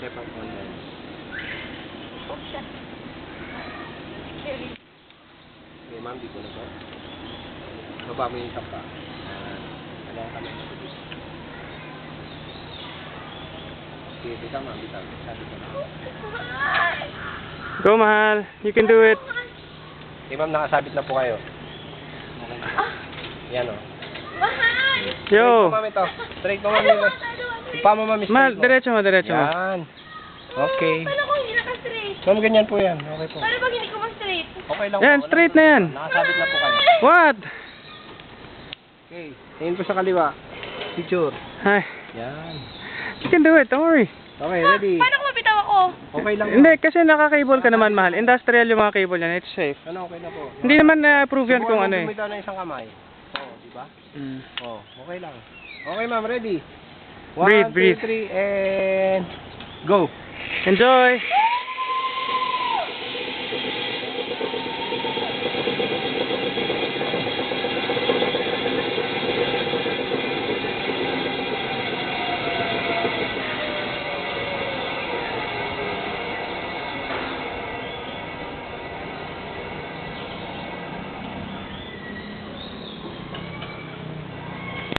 Step up on them. Okay, ma'am, dito na po. Baba mo yung tapa. Ayan ang kamay mo dito. Okay, bitaw ma'am, bitaw. Sabi ko na. Go, mahal. You can do it. Okay, ma'am, nakasabit na po kayo. Yan o. Yo. Straight po, ma'am, ito. Straight po, ma'am. Yung paa mo, ma'am, Mahal, straight mo. diretso mo, diretso mo. Yan. Okay. Paano kung hindi naka-straight? Ma'am, ganyan po yan. Okay po. Paano pag hindi ko ma-straight? Okay lang Yan, po. straight na yan. Nakasabit na po kayo. What? Okay. Tingin po sa kaliwa. Picture. Hi. Yan. You can do it, don't worry. Okay, ready? Paano kung mabitaw ako? Okay lang po. Hindi, kasi naka-cable ka naman, mahal. Industrial yung mga cable yan. It's safe. Ano, okay na po. Hindi naman na-approve yan kung ano eh. Bumitaw na isang kamay. Oo, di ba? Mm. Oo, okay lang. Okay, ma'am, ready? Breathe, 1, 2, breathe. 3, and go. Enjoy!